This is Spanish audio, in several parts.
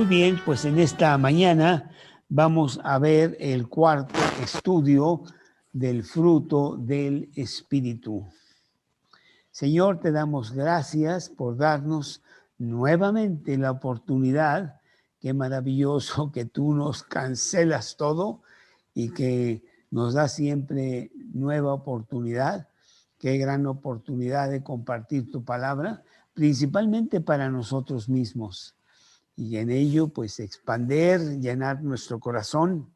Muy bien, pues en esta mañana vamos a ver el cuarto estudio del fruto del Espíritu. Señor, te damos gracias por darnos nuevamente la oportunidad. Qué maravilloso que tú nos cancelas todo y que nos da siempre nueva oportunidad. Qué gran oportunidad de compartir tu palabra, principalmente para nosotros mismos. Y en ello, pues, expander, llenar nuestro corazón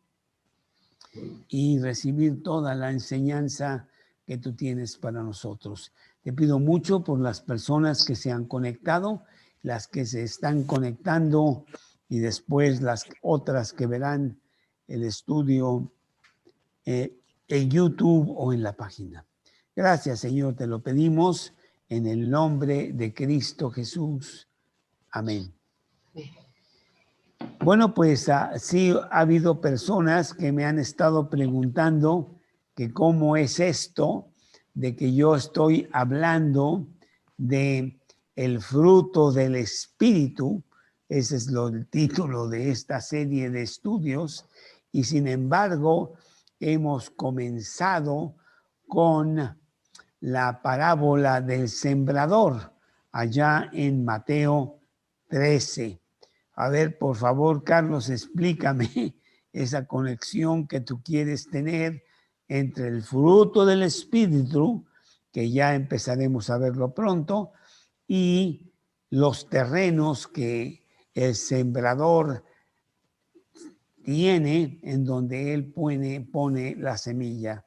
y recibir toda la enseñanza que tú tienes para nosotros. Te pido mucho por las personas que se han conectado, las que se están conectando y después las otras que verán el estudio en YouTube o en la página. Gracias, Señor, te lo pedimos en el nombre de Cristo Jesús. Amén. Bueno, pues sí ha habido personas que me han estado preguntando que cómo es esto de que yo estoy hablando de el fruto del Espíritu. Ese es el título de esta serie de estudios. Y sin embargo, hemos comenzado con la parábola del sembrador allá en Mateo 13. A ver, por favor, Carlos, explícame esa conexión que tú quieres tener entre el fruto del Espíritu, que ya empezaremos a verlo pronto, y los terrenos que el sembrador tiene en donde él pone la semilla.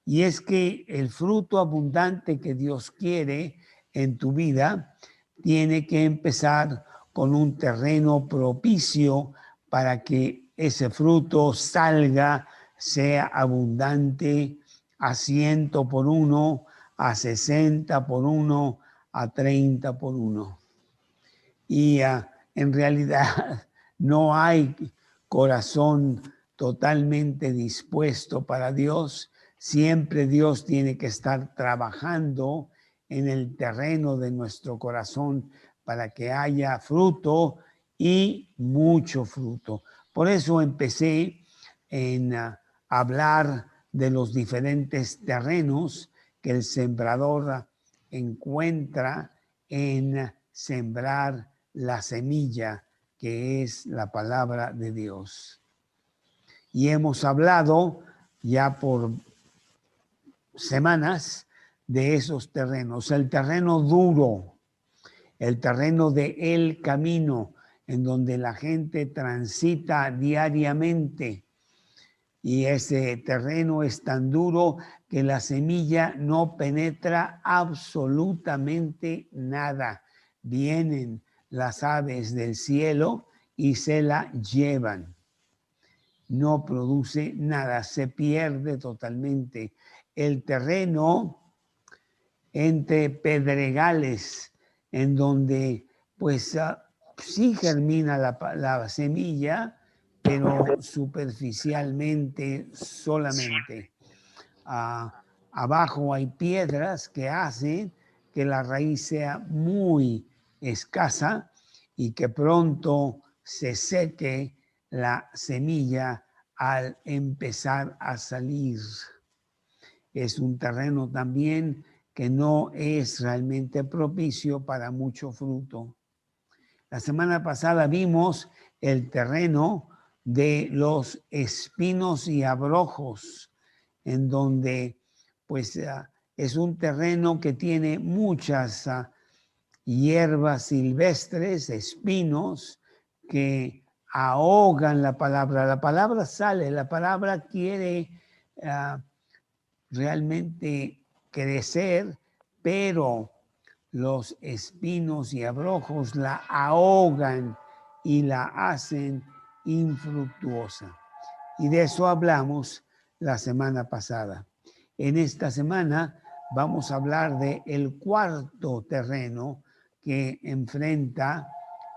Y es que el fruto abundante que Dios quiere en tu vida tiene que empezar con un terreno propicio para que ese fruto salga, sea abundante a 100 por 1, a 60 por 1, a 30 por 1. Y en realidad no hay corazón totalmente dispuesto para Dios. Siempre Dios tiene que estar trabajando en el terreno de nuestro corazón para que haya fruto y mucho fruto. Por eso empecé en hablar de los diferentes terrenos que el sembrador encuentra en sembrar la semilla que es la palabra de Dios. Y hemos hablado ya por semanas de esos terrenos. El terreno duro, el terreno de el camino, en donde la gente transita diariamente. Y ese terreno es tan duro que la semilla no penetra absolutamente nada. Vienen las aves del cielo y se la llevan. No produce nada, se pierde totalmente. El terreno entre pedregales, en donde pues sí germina la semilla, pero superficialmente solamente. Abajo hay piedras que hacen que la raíz sea muy escasa y que pronto se seque la semilla al empezar a salir. Es un terreno también que no es realmente propicio para mucho fruto. La semana pasada vimos el terreno de los espinos y abrojos, en donde pues es un terreno que tiene muchas hierbas silvestres, espinos, que ahogan la palabra. La palabra sale, la palabra quiere realmente crecer, pero los espinos y abrojos la ahogan y la hacen infructuosa. Y de eso hablamos la semana pasada. En esta semana vamos a hablar del cuarto terreno que enfrenta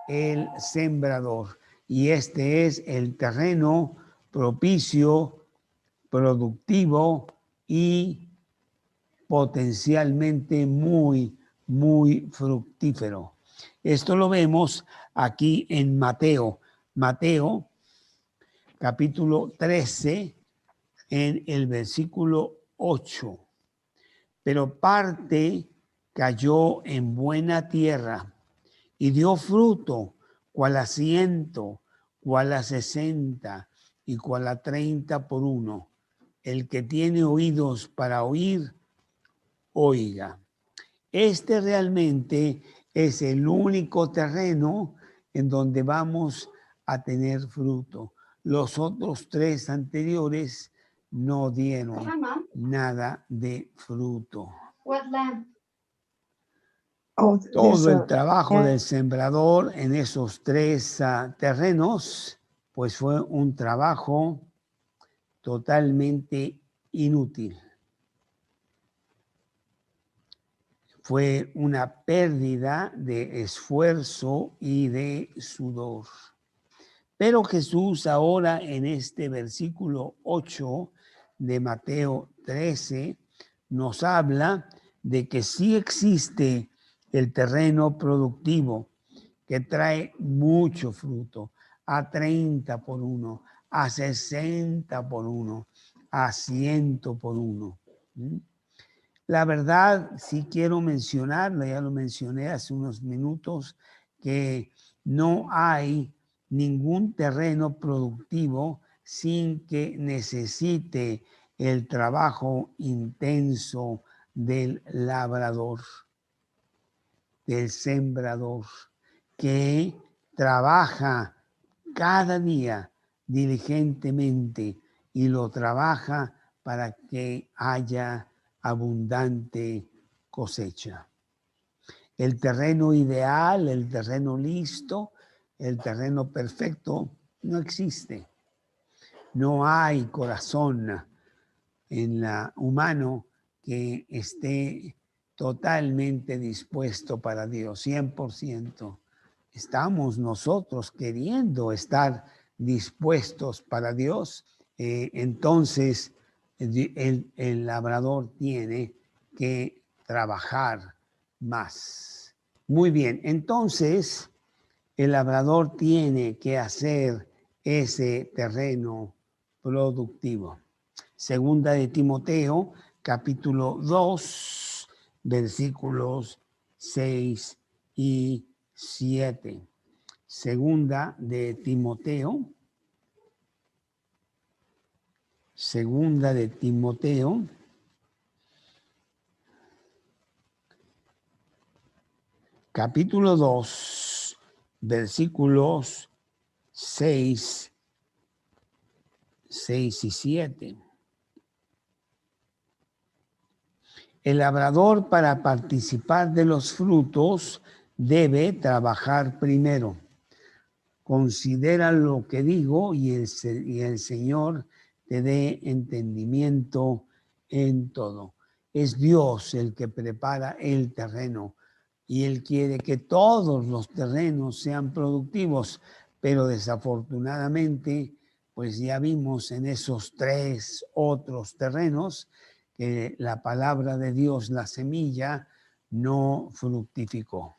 el sembrador. Y este es el terreno propicio, productivo y potencialmente muy, muy fructífero. Esto lo vemos aquí en Mateo. Mateo, capítulo 13, en el versículo 8. Pero parte cayó en buena tierra y dio fruto, cual a 100, cual a 60 y cual a 30 por uno. El que tiene oídos para oír, oiga. Este realmente es el único terreno en donde vamos a tener fruto. Los otros 3 anteriores no dieron nada de fruto. Todo el trabajo del sembrador en esos 3 terrenos, pues fue un trabajo totalmente inútil. Fue una pérdida de esfuerzo y de sudor. Pero Jesús ahora en este versículo 8 de Mateo 13 nos habla de que sí existe el terreno productivo que trae mucho fruto, a 30 por uno, a 60 por uno, a 100 por uno. La verdad, sí quiero mencionarlo, ya lo mencioné hace unos minutos, que no hay ningún terreno productivo sin que necesite el trabajo intenso del labrador, del sembrador, que trabaja cada día diligentemente y lo trabaja para que haya abundante cosecha. El terreno ideal, el terreno listo, el terreno perfecto no existe. No hay corazón en la humano que esté totalmente dispuesto para Dios, 100%. Estamos nosotros queriendo estar dispuestos para Dios, entonces el labrador tiene que trabajar más. Muy bien, entonces el labrador tiene que hacer ese terreno productivo. Segunda de Timoteo, capítulo 2, versículos 6 y 7. Segunda de Timoteo, capítulo 2, versículos 6 y 7. El labrador, para participar de los frutos, debe trabajar primero. Considera lo que digo y el Señor te dé entendimiento en todo. Es Dios el que prepara el terreno y Él quiere que todos los terrenos sean productivos, pero desafortunadamente, pues ya vimos en esos 3 otros terrenos que la palabra de Dios, la semilla, no fructificó.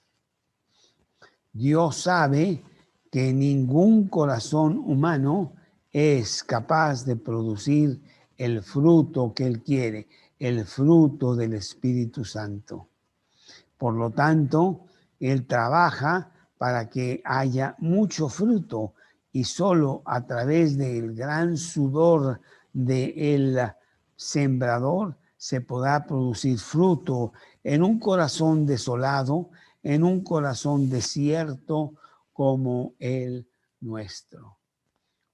Dios sabe que ningún corazón humano es capaz de producir el fruto que Él quiere, el fruto del Espíritu Santo. Por lo tanto, Él trabaja para que haya mucho fruto y solo a través del gran sudor del sembrador se podrá producir fruto en un corazón desolado, en un corazón desierto como el nuestro.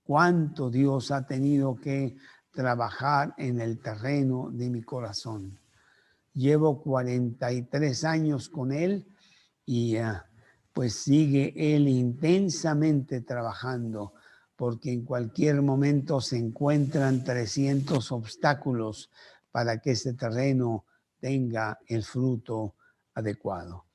Cuánto Dios ha tenido que trabajar en el terreno de mi corazón. Llevo 43 años con Él y pues sigue Él intensamente trabajando, porque en cualquier momento se encuentran 300 obstáculos para que ese terreno tenga el fruto adecuado.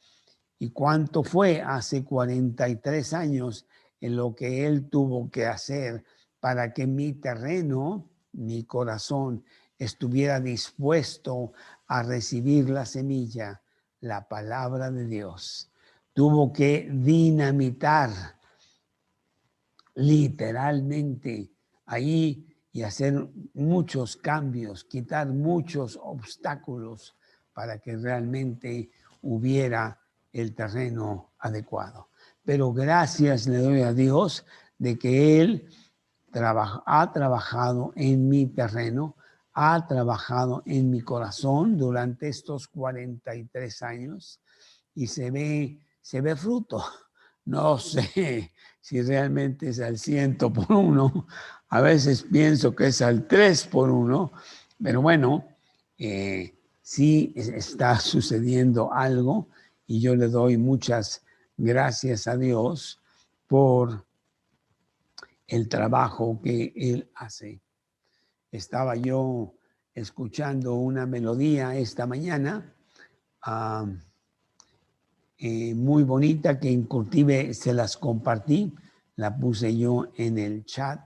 ¿Y cuánto fue hace 43 años en lo que Él tuvo que hacer para que mi terreno, mi corazón, estuviera dispuesto a recibir la semilla, la palabra de Dios? Tuvo que dinamitar literalmente ahí y hacer muchos cambios, quitar muchos obstáculos para que realmente hubiera el terreno adecuado. Pero gracias le doy a Dios de que Él ha trabajado en mi terreno, ha trabajado en mi corazón durante estos 43 años y se ve fruto. No sé si realmente es al 100 por 1, a veces pienso que es al 3 por 1, pero bueno, sí está sucediendo algo y yo le doy muchas gracias a Dios por el trabajo que Él hace. Estaba yo escuchando una melodía esta mañana, muy bonita, que inclusive se las compartí, la puse yo en el chat,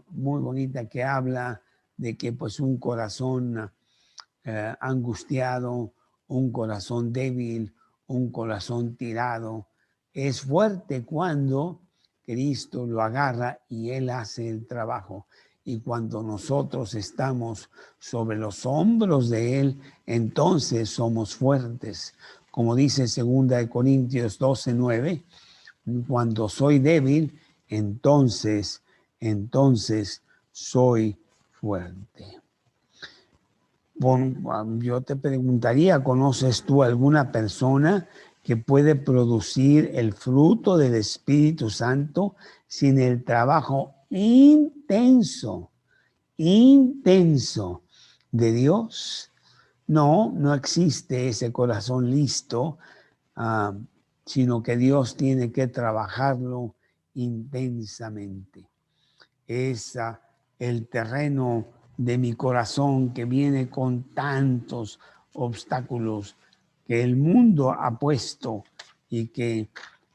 muy bonita, que habla de que pues un corazón angustiado, un corazón débil, un corazón tirado, es fuerte cuando Cristo lo agarra y Él hace el trabajo. Y cuando nosotros estamos sobre los hombros de Él, entonces somos fuertes. Como dice 2 Corintios 12:9, cuando soy débil, entonces soy fuerte. Yo te preguntaría, ¿conoces tú alguna persona que puede producir el fruto del Espíritu Santo sin el trabajo intenso de Dios? No, no existe ese corazón listo, sino que Dios tiene que trabajarlo intensamente. Es el terreno de mi corazón que viene con tantos obstáculos que el mundo ha puesto y que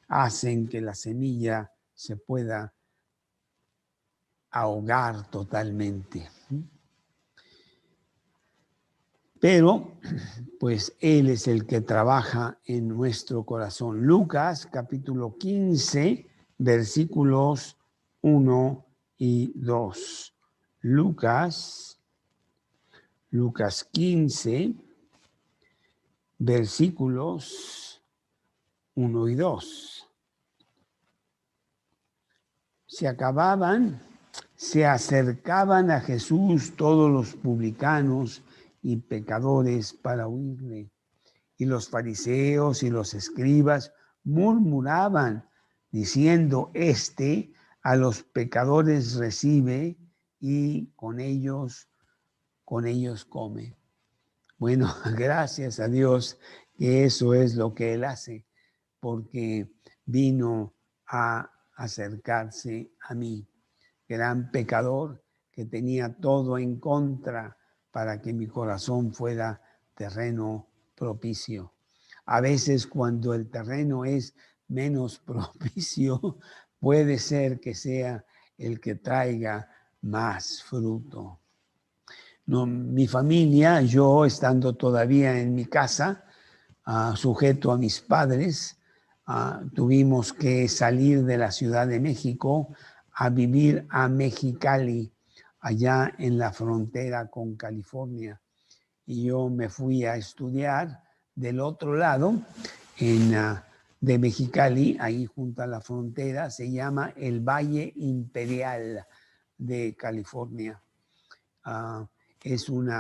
hacen que la semilla se pueda ahogar totalmente. Pero, pues Él es el que trabaja en nuestro corazón. Lucas, capítulo 15, versículos 1 y 2. Lucas 15, versículos 1 y 2. Se acercaban a Jesús todos los publicanos y pecadores para oírle. Y los fariseos y los escribas murmuraban, diciendo, a los pecadores recibe y con ellos come. Bueno, gracias a Dios que eso es lo que Él hace, porque vino a acercarse a mí, gran pecador que tenía todo en contra para que mi corazón fuera terreno propicio. A veces cuando el terreno es menos propicio, puede ser que sea el que traiga más fruto. No, mi familia, yo estando todavía en mi casa, sujeto a mis padres, tuvimos que salir de la Ciudad de México a vivir a Mexicali, allá en la frontera con California. Y yo me fui a estudiar del otro lado, de Mexicali, ahí junto a la frontera, se llama el Valle Imperial de California. Es un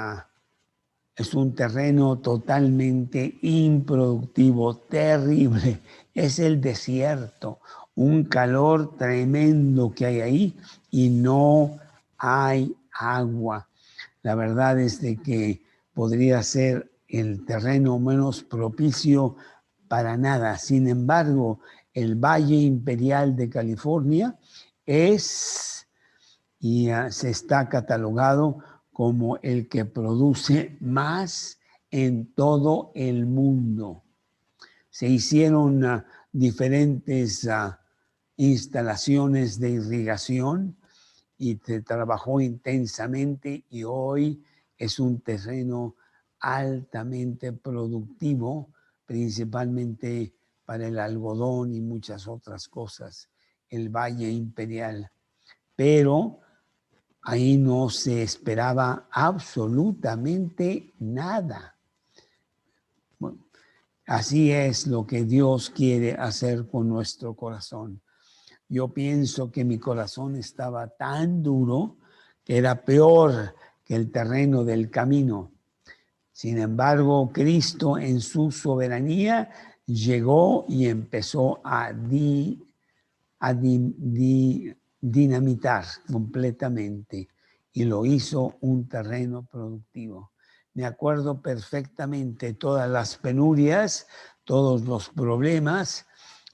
terreno totalmente improductivo, terrible. Es el desierto, un calor tremendo que hay ahí y no hay agua. La verdad es de que podría ser el terreno menos propicio para nada. Sin embargo, el Valle Imperial de California se está catalogado como el que produce más en todo el mundo. Se hicieron diferentes instalaciones de irrigación y se trabajó intensamente y hoy es un terreno altamente productivo, principalmente para el algodón y muchas otras cosas. el Valle Imperial. Pero ahí no se esperaba absolutamente nada. Bueno, así es lo que Dios quiere hacer con nuestro corazón. Yo pienso que mi corazón estaba tan duro que era peor que el terreno del camino. Sin embargo, Cristo en su soberanía llegó y empezó a dinamitar completamente y lo hizo un terreno productivo. Me acuerdo perfectamente todas las penurias, todos los problemas,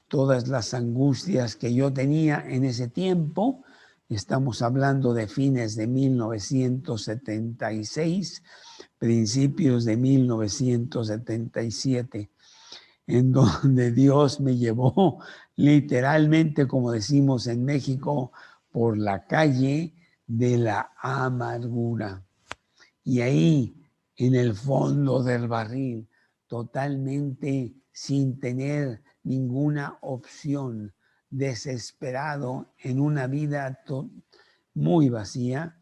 todas las angustias que yo tenía en ese tiempo. Estamos hablando de fines de 1976, principios de 1977, en donde Dios me llevó literalmente, como decimos en México, por la calle de la amargura. Y ahí, en el fondo del barril, totalmente sin tener ninguna opción, desesperado en una vida muy vacía,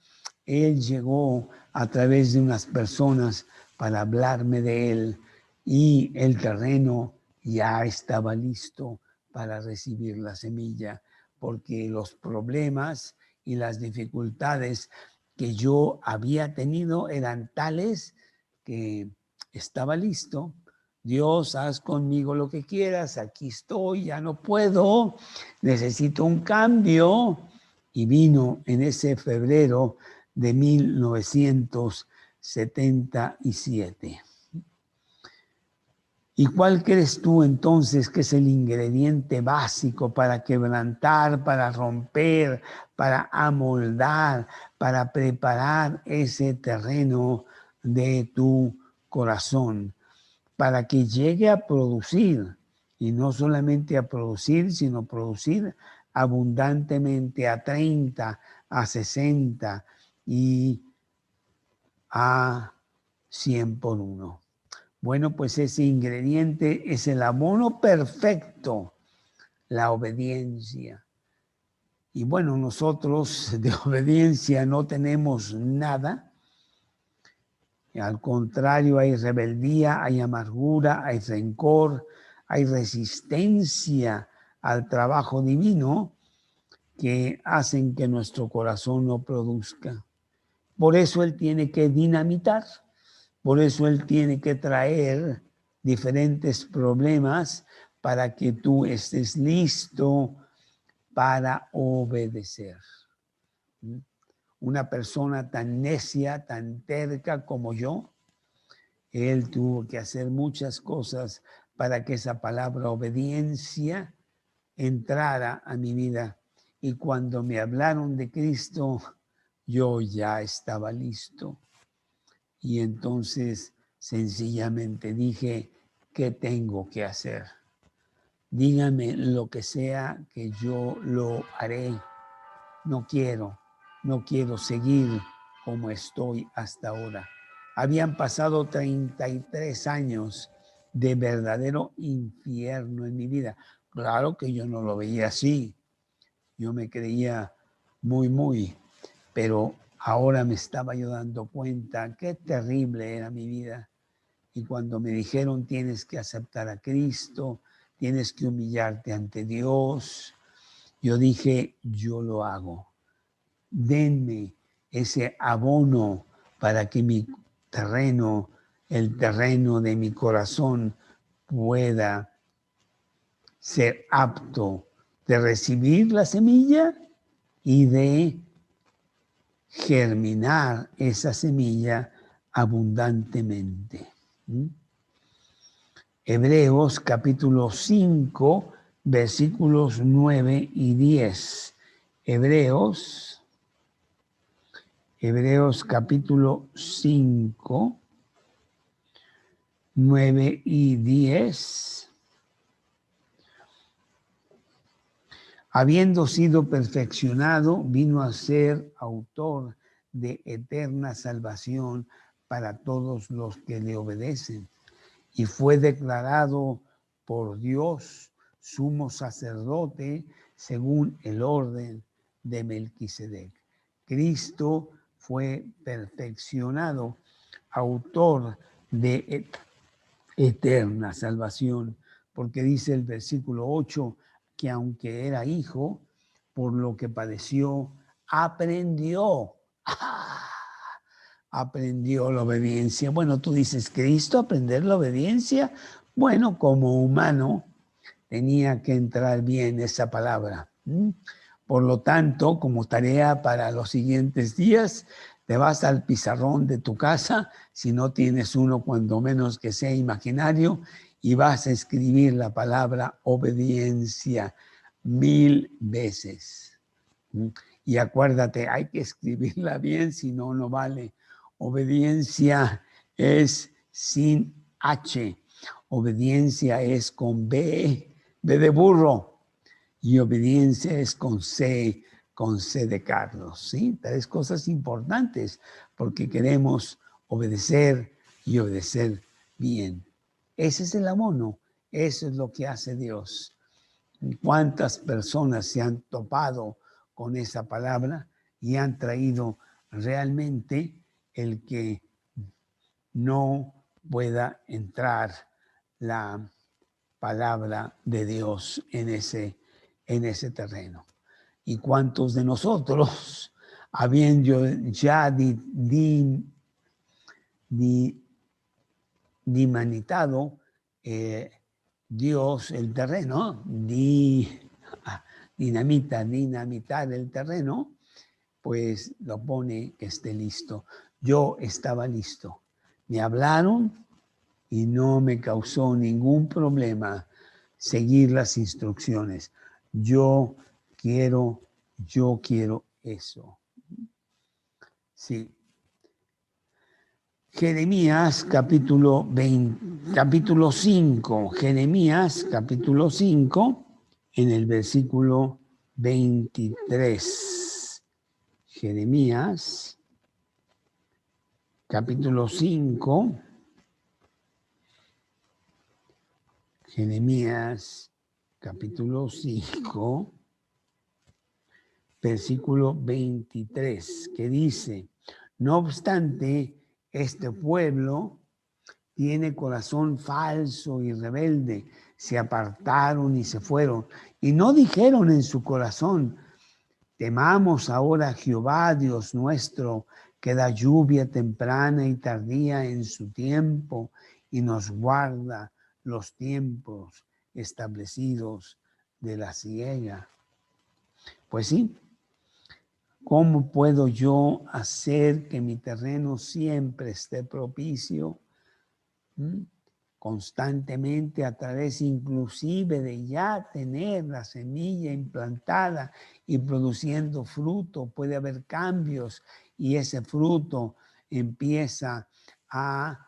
Él llegó a través de unas personas para hablarme de Él y el terreno ya estaba listo para recibir la semilla, porque los problemas y las dificultades que yo había tenido eran tales que estaba listo. Dios, haz conmigo lo que quieras, aquí estoy, ya no puedo, necesito un cambio. Y vino en ese febrero de 1977. ¿Y cuál crees tú entonces que es el ingrediente básico para quebrantar, para romper, para amoldar, para preparar ese terreno de tu corazón, para que llegue a producir, y no solamente a producir, sino producir abundantemente a 30, a 60 y a 100 por uno? Bueno, pues ese ingrediente es el abono perfecto, la obediencia. Y bueno, nosotros de obediencia no tenemos nada. Al contrario, hay rebeldía, hay amargura, hay rencor, hay resistencia al trabajo divino que hacen que nuestro corazón no produzca. Por eso Él tiene que dinamitar. Por eso Él tiene que traer diferentes problemas para que tú estés listo para obedecer. Una persona tan necia, tan terca como yo, Él tuvo que hacer muchas cosas para que esa palabra obediencia entrara a mi vida. Y cuando me hablaron de Cristo, yo ya estaba listo. Y entonces sencillamente dije, ¿qué tengo que hacer? Dígame lo que sea que yo lo haré. No quiero seguir como estoy hasta ahora. Habían pasado 33 años de verdadero infierno en mi vida. Claro que yo no lo veía así. Yo me creía muy, pero ahora me estaba yo dando cuenta qué terrible era mi vida. Y cuando me dijeron tienes que aceptar a Cristo, tienes que humillarte ante Dios, yo dije, yo lo hago. Denme ese abono para que mi terreno, el terreno de mi corazón, pueda ser apto de recibir la semilla y de germinar esa semilla abundantemente. Hebreos capítulo 5, versículos 9 y 10. Hebreos capítulo 5, 9 y 10. Habiendo sido perfeccionado, vino a ser autor de eterna salvación para todos los que le obedecen. Y fue declarado por Dios sumo sacerdote según el orden de Melquisedec. Cristo fue perfeccionado, autor de eterna salvación, porque dice el versículo 8 que aunque era hijo, por lo que padeció, aprendió. Aprendió la obediencia. Bueno, tú dices, ¿Cristo aprender la obediencia? Bueno, como humano tenía que entrar bien esa palabra. Por lo tanto, como tarea para los siguientes días, te vas al pizarrón de tu casa, si no tienes uno, cuando menos que sea imaginario, y vas a escribir la palabra obediencia 1000 veces. Y acuérdate, hay que escribirla bien, si no, no vale. Obediencia es sin H. Obediencia es con B, B de burro. Y obediencia es con C de Carlos. ¿Sí? 3 cosas importantes porque queremos obedecer y obedecer bien. Ese es el abono. Eso es lo que hace Dios. ¿Cuántas personas se han topado con esa palabra y han traído realmente el que no pueda entrar la palabra de Dios en ese terreno? ¿Y cuántos de nosotros, habiendo ya dimanitado Dios el terreno, dinamitar el terreno, pues lo pone que esté listo? Yo estaba listo. Me hablaron y no me causó ningún problema seguir las instrucciones. Yo quiero eso. Sí. Jeremías capítulo 5. Jeremías capítulo 5 en el versículo 23. Jeremías capítulo 5. Jeremías capítulo 5, versículo 23, que dice: no obstante, este pueblo tiene corazón falso y rebelde, se apartaron y se fueron, y no dijeron en su corazón: temamos ahora a Jehová, Dios nuestro, que da lluvia temprana y tardía en su tiempo, y nos guarda los tiempos establecidos de la siega. Pues sí, ¿cómo puedo yo hacer que mi terreno siempre esté propicio? Constantemente, a través inclusive de ya tener la semilla implantada y produciendo fruto, puede haber cambios y ese fruto empieza a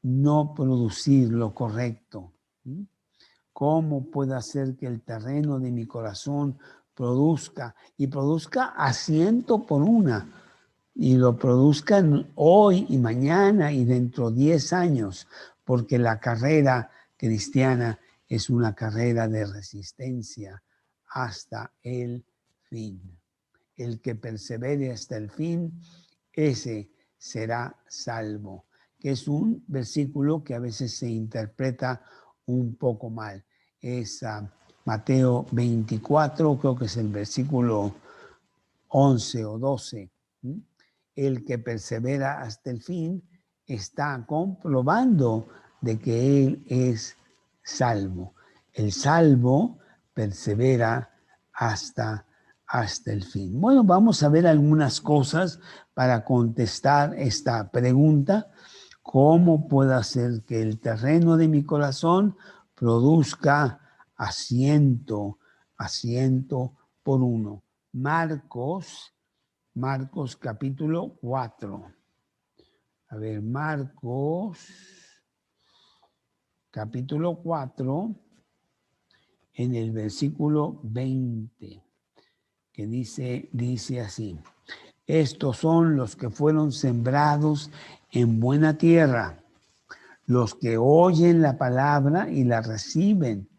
no producir lo correcto. ¿Cómo puedo hacer que el terreno de mi corazón produzca a 100 por una? Y lo produzcan hoy y mañana y dentro de 10 años, porque la carrera cristiana es una carrera de resistencia hasta el fin. El que persevere hasta el fin, ese será salvo. Que es un versículo que a veces se interpreta un poco mal. Es Mateo 24, creo que es el versículo 11 o 12. El que persevera hasta el fin está comprobando de que él es salvo. El salvo persevera hasta el fin. Bueno, vamos a ver algunas cosas para contestar esta pregunta. ¿Cómo puedo hacer que el terreno de mi corazón produzca a 100 por uno? Marcos capítulo 4. A ver, Marcos capítulo 4 en el versículo 20, que dice así: estos son los que fueron sembrados en buena tierra, los que oyen la palabra y la reciben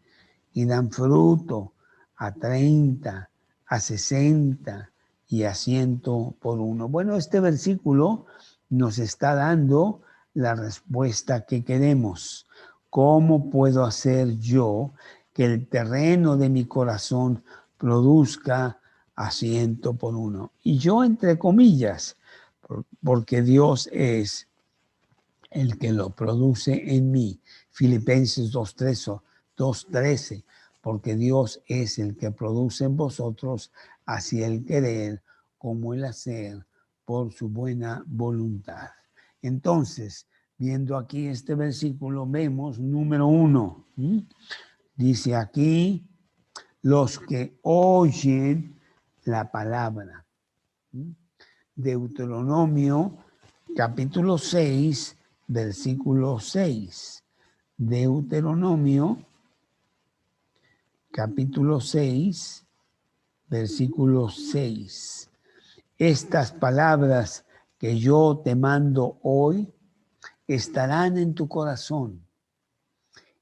y dan fruto a 30, a 60 y a 100 por uno. Bueno, este versículo nos está dando la respuesta que queremos. ¿Cómo puedo hacer yo que el terreno de mi corazón produzca a 100 por uno? Y yo entre comillas, porque Dios es el que lo produce en mí. Filipenses 2:13, porque Dios es el que produce en vosotros así el querer como el hacer por su buena voluntad. Entonces, viendo aquí este versículo, vemos, número 1, dice aquí, los que oyen la palabra. Deuteronomio capítulo 6, versículo 6. Deuteronomio capítulo 6, versículo 6. Estas palabras que yo te mando hoy estarán en tu corazón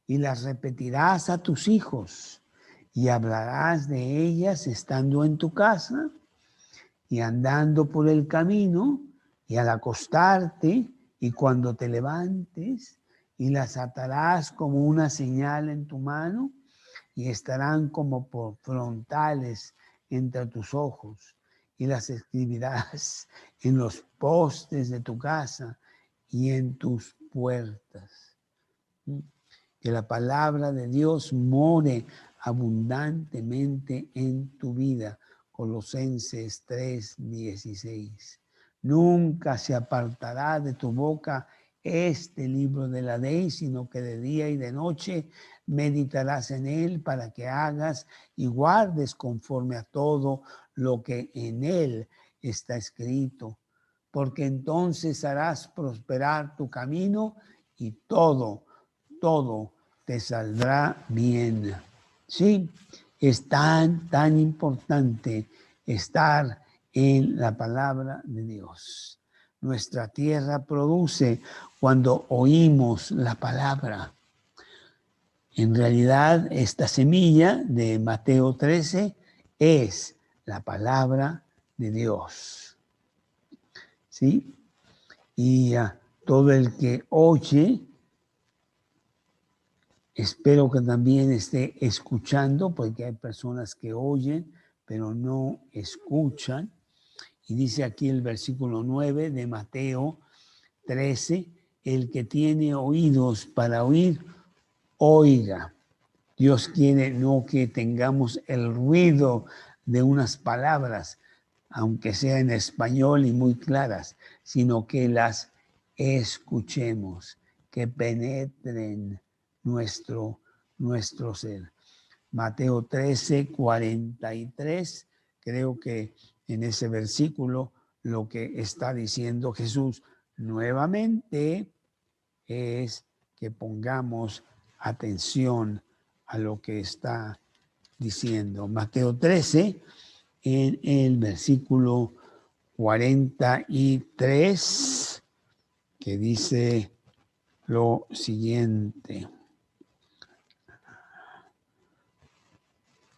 y las repetirás a tus hijos y hablarás de ellas estando en tu casa y andando por el camino y al acostarte y cuando te levantes, y las atarás como una señal en tu mano y estarán como por frontales entre tus ojos, y las escribirás en los postes de tu casa y en tus puertas. Que la palabra de Dios more abundantemente en tu vida. Colosenses 3:16. Nunca se apartará de tu boca este libro de la ley, sino que de día y de noche meditarás en él para que hagas y guardes conforme a todo lo que en él está escrito. Porque entonces harás prosperar tu camino y todo te saldrá bien. Sí, es tan importante estar en la palabra de Dios. Nuestra tierra produce cuando oímos la palabra. En realidad, esta semilla de Mateo 13 es la palabra de Dios. ¿Sí? Y todo el que oye, espero que también esté escuchando, porque hay personas que oyen, pero no escuchan. Y dice aquí el versículo 9 de Mateo 13, el que tiene oídos para oír, oiga. Dios quiere no que tengamos el ruido de unas palabras, aunque sea en español y muy claras, sino que las escuchemos, que penetren nuestro ser. Mateo 13, 43, creo que en ese versículo lo que está diciendo Jesús nuevamente es que pongamos atención a lo que está diciendo. Mateo 13, en el versículo 43, que dice lo siguiente.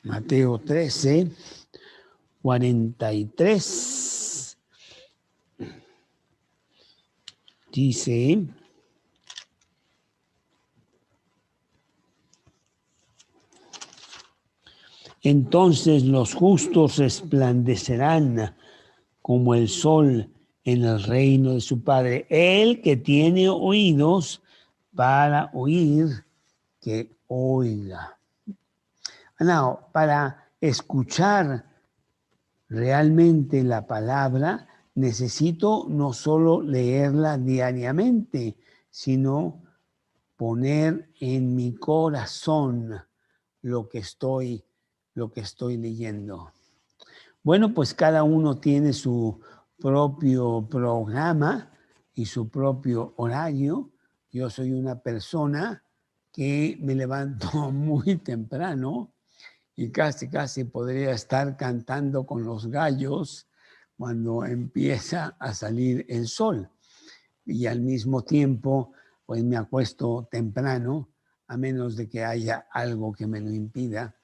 Mateo 13, 43, dice: entonces los justos resplandecerán como el sol en el reino de su Padre. El que tiene oídos para oír, que oiga. No, para escuchar realmente la palabra, necesito no solo leerla diariamente, sino poner en mi corazón lo que estoy leyendo. Bueno, pues cada uno tiene su propio programa y su propio horario. Yo soy una persona que me levanto muy temprano y casi podría estar cantando con los gallos cuando empieza a salir el sol. Y al mismo tiempo, pues me acuesto temprano, a menos de que haya algo que me lo impida.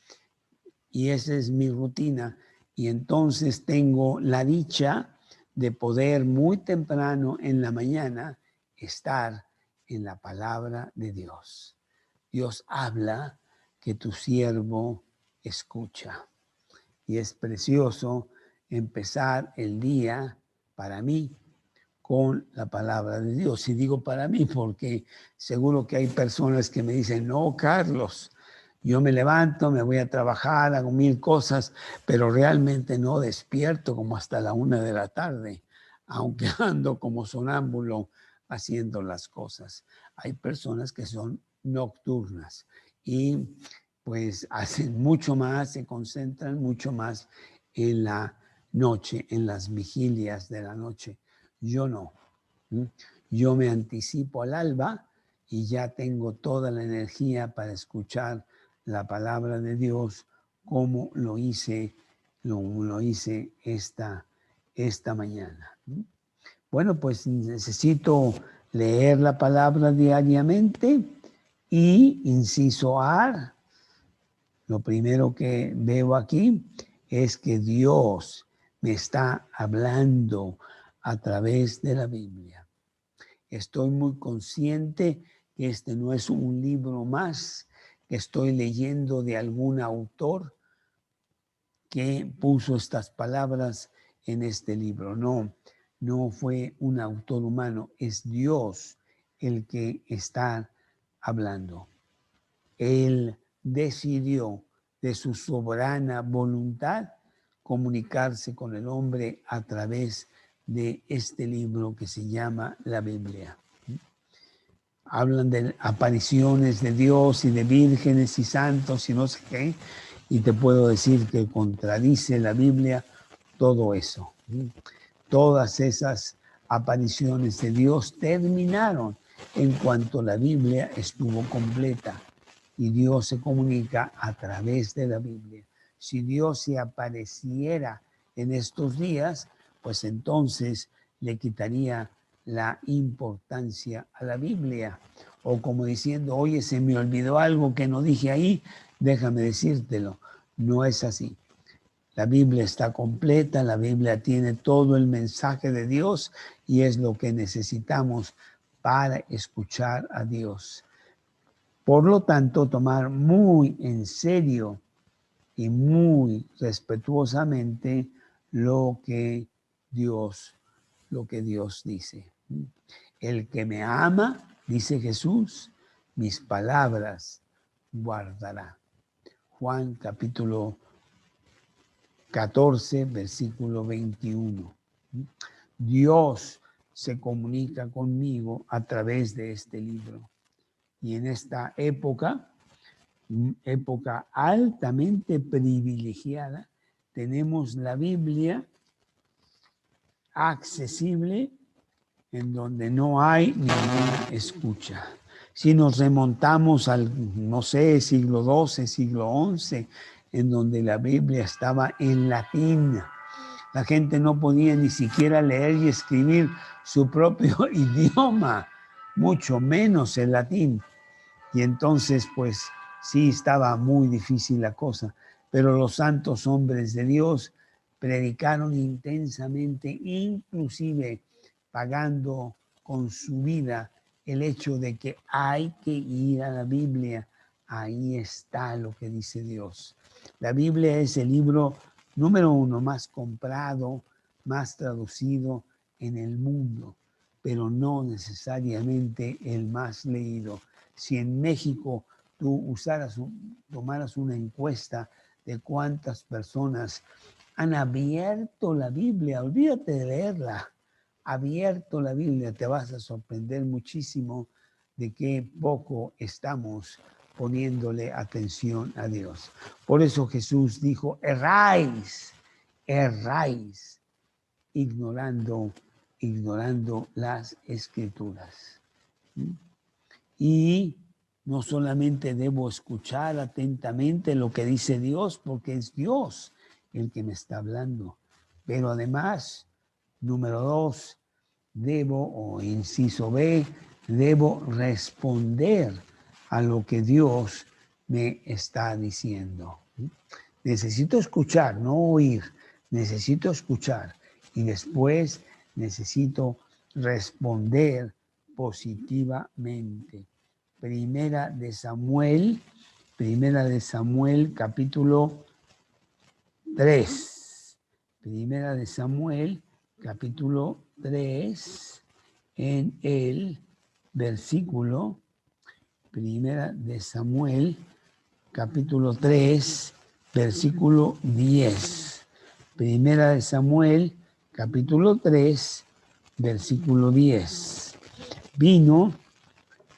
y esa es mi rutina. Y entonces tengo la dicha de poder muy temprano en la mañana estar en la palabra de Dios. Dios habla que tu siervo escucha. Y es precioso empezar el día para mí con la palabra de Dios. Y digo para mí porque seguro que hay personas que me dicen, no, Carlos, yo me levanto, me voy a trabajar, hago 1000 cosas, pero realmente no despierto como hasta la 1 de la tarde, aunque ando como sonámbulo haciendo las cosas. Hay personas que son nocturnas y pues hacen mucho más, se concentran mucho más en la noche, en las vigilias de la noche. Yo no. Yo me anticipo al alba y ya tengo toda la energía para escuchar la palabra de Dios como lo hice esta mañana. Bueno, pues necesito leer la palabra diariamente y, inciso A, lo primero que veo aquí es que Dios me está hablando a través de la Biblia. Estoy muy consciente que este no es un libro más que estoy leyendo de algún autor que puso estas palabras en este libro. No fue un autor humano, es Dios el que está hablando. Él decidió de su soberana voluntad comunicarse con el hombre a través de este libro que se llama la Biblia. Hablan de apariciones de Dios y de vírgenes y santos y no sé qué, y te puedo decir que contradice la Biblia todo eso. Todas esas apariciones de Dios terminaron en cuanto la Biblia estuvo completa y Dios se comunica a través de la Biblia. Si Dios se apareciera en estos días, pues entonces le quitaría la importancia a la Biblia. O como diciendo, oye, se me olvidó algo que no dije ahí, déjame decírtelo. No es así. La Biblia está completa, la Biblia tiene todo el mensaje de Dios y es lo que necesitamos para escuchar a Dios. Por lo tanto, tomar muy en serio y muy respetuosamente lo que Dios dice. El que me ama, dice Jesús, mis palabras guardará. Juan capítulo 14, versículo 21. Dios se comunica conmigo a través de este libro. Y en esta época altamente privilegiada, tenemos la Biblia accesible en donde no hay ninguna escucha. Si nos remontamos al, no sé, siglo XII, siglo XI, en donde la Biblia estaba en latín, la gente no podía ni siquiera leer y escribir su propio idioma, mucho menos el latín. Y entonces, pues, sí estaba muy difícil la cosa, pero los santos hombres de Dios predicaron intensamente, inclusive pagando con su vida el hecho de que hay que ir a la Biblia. Ahí está lo que dice Dios. La Biblia es el libro número 1 más comprado, más traducido en el mundo, pero no necesariamente el más leído. Si en México tú tomaras una encuesta de cuántas personas han abierto la Biblia, olvídate de leerla, abierto la Biblia, te vas a sorprender muchísimo de qué poco estamos poniéndole atención a Dios. Por eso Jesús dijo, erráis, ignorando las Escrituras. Y no solamente debo escuchar atentamente lo que dice Dios, porque es Dios el que me está hablando, pero además, número 2, inciso B, debo responder a lo que Dios me está diciendo. Necesito escuchar, no oír. Necesito escuchar. Y después necesito responder positivamente. Primera de Samuel capítulo 3. Primera de Samuel capítulo 3 en el versículo. Primera de Samuel capítulo 3 versículo 10. Primera de Samuel capítulo 3 versículo 10. Vino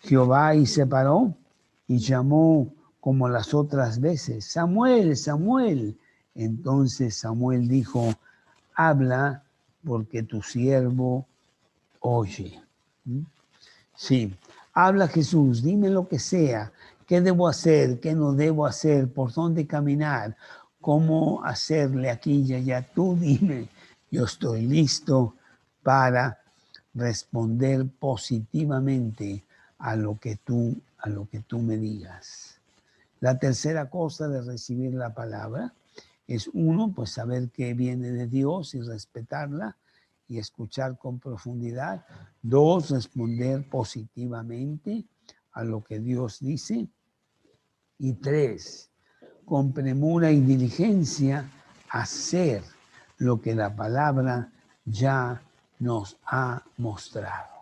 Jehová y se paró y llamó como las otras veces, Samuel, Samuel. Entonces Samuel dijo, habla porque tu siervo oye. Sí, habla Jesús, dime lo que sea, qué debo hacer, qué no debo hacer, por dónde caminar, cómo hacerle aquí y allá. Tú dime, yo estoy listo para responder positivamente a lo que tú me digas. La tercera cosa de recibir la palabra es, uno, pues saber que viene de Dios y respetarla y escuchar con profundidad. Dos, responder positivamente a lo que Dios dice. Y tres, con premura y diligencia, hacer lo que la palabra ya nos ha mostrado.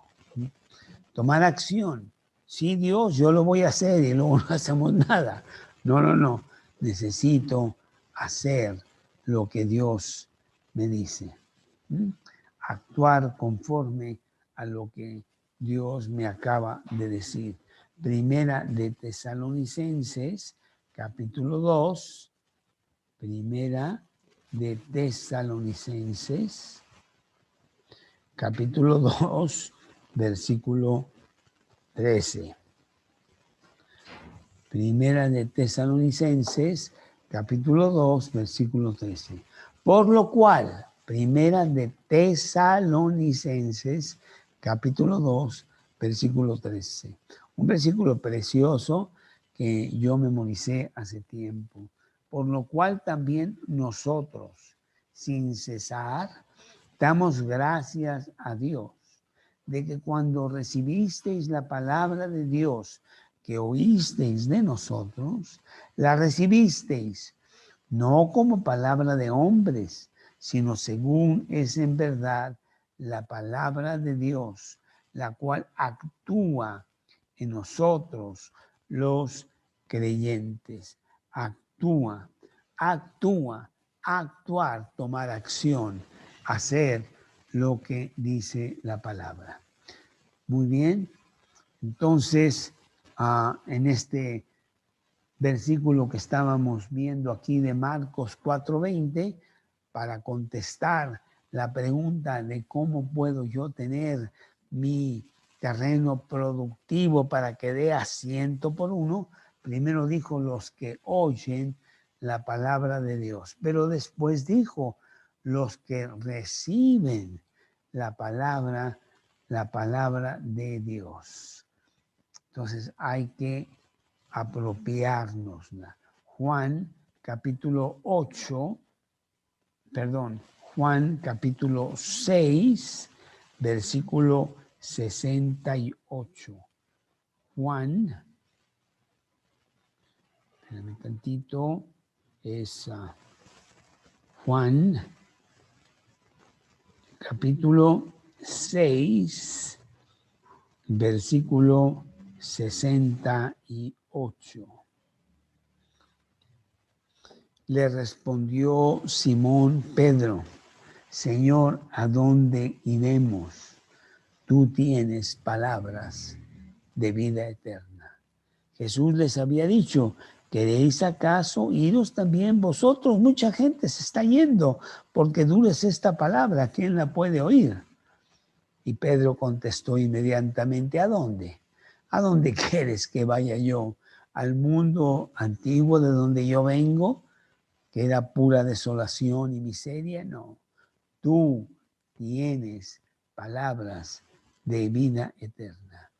Tomar acción. Sí, Dios, yo lo voy a hacer y luego no hacemos nada. No. Necesito hacer lo que Dios me dice. Actuar conforme a lo que Dios me acaba de decir. Primera de Tesalonicenses, capítulo 2. Primera de Tesalonicenses, capítulo 2, versículo 13. Primera de Tesalonicenses, capítulo 2, versículo 13. Por lo cual, Primera de Tesalonicenses, capítulo 2, versículo 13. Un versículo precioso que yo memoricé hace tiempo. Por lo cual también nosotros, sin cesar, damos gracias a Dios de que cuando recibisteis la palabra de Dios que oísteis de nosotros, la recibisteis no como palabra de hombres, sino según es en verdad la palabra de Dios, la cual actúa en nosotros los creyentes. Actuar, tomar acción, hacer lo que dice la palabra. Muy bien, entonces en este versículo que estábamos viendo aquí de Marcos 4:20, para contestar la pregunta de cómo puedo yo tener mi terreno productivo para que dé a 100 por 1, primero dijo los que oyen la palabra de Dios, pero después dijo los que reciben la palabra de Dios. Entonces hay que apropiárnosla. Juan capítulo 6, versículo 68. Juan, espérame tantito, es Juan capítulo 6, versículo 68. Le respondió Simón Pedro, Señor, ¿a dónde iremos? Tú tienes palabras de vida eterna. Jesús les había dicho, ¿queréis acaso iros también vosotros? Mucha gente se está yendo porque dura es esta palabra, ¿quién la puede oír? Y Pedro contestó inmediatamente, ¿a dónde? ¿A dónde quieres que vaya yo? ¿Al mundo antiguo de donde yo vengo, que era pura desolación y miseria? No, tú tienes palabras de vida eterna.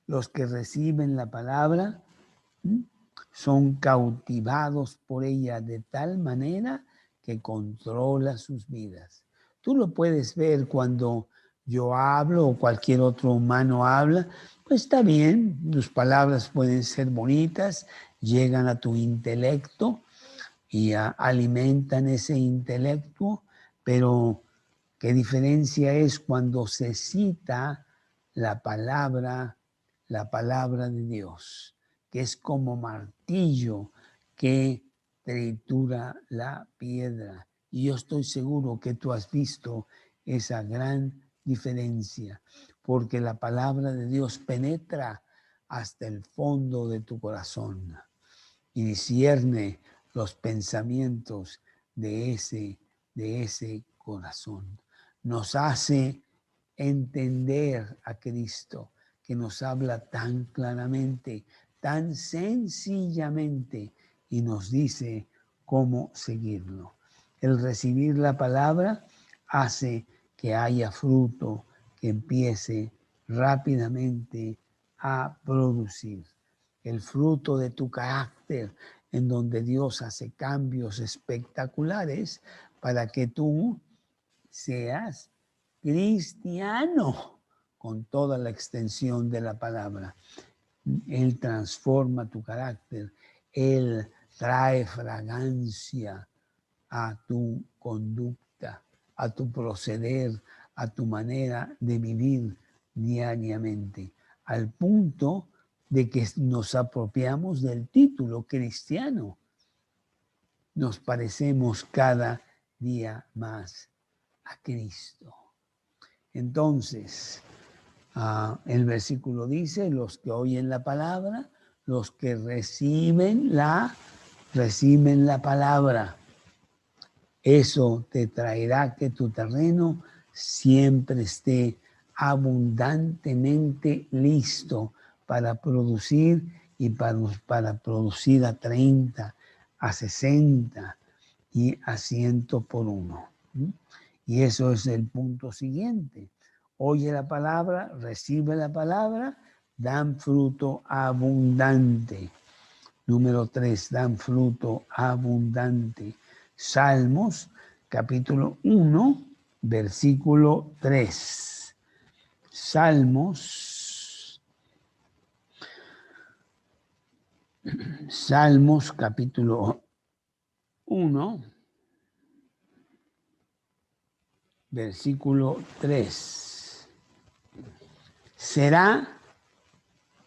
Los que reciben la palabra son cautivados por ella de tal manera que controla sus vidas. Tú lo puedes ver cuando yo hablo o cualquier otro humano habla, pues está bien, tus palabras pueden ser bonitas, llegan a tu intelecto y alimentan ese intelecto, pero ¿qué diferencia es cuando se cita la palabra de Dios, que es como martillo que tritura la piedra? Y yo estoy seguro que tú has visto esa gran diferencia, porque la palabra de Dios penetra hasta el fondo de tu corazón y discierne los pensamientos de ese corazón. Nos hace entender a Cristo, que nos habla tan claramente, tan sencillamente, y nos dice cómo seguirlo. El recibir la palabra hace que haya fruto, que empiece rápidamente a producir. El fruto de tu carácter, en donde Dios hace cambios espectaculares para que tú seas cristiano con toda la extensión de la palabra. Él transforma tu carácter, Él trae fragancia a tu conducta, a tu proceder, a tu manera de vivir diariamente, al punto de que nos apropiamos del título cristiano. Nos parecemos cada día más a Cristo. Entonces, el versículo dice, los que oyen la palabra, los que reciben la palabra. Eso te traerá que tu terreno siempre esté abundantemente listo para producir y para producir a 30, a 60 y a 100 por uno. Y eso es el punto siguiente. Oye la palabra, recibe la palabra, dan fruto abundante. Número 3, dan fruto abundante. Salmos, capítulo 1, versículo 3. Salmos, capítulo 1, versículo 3. Será,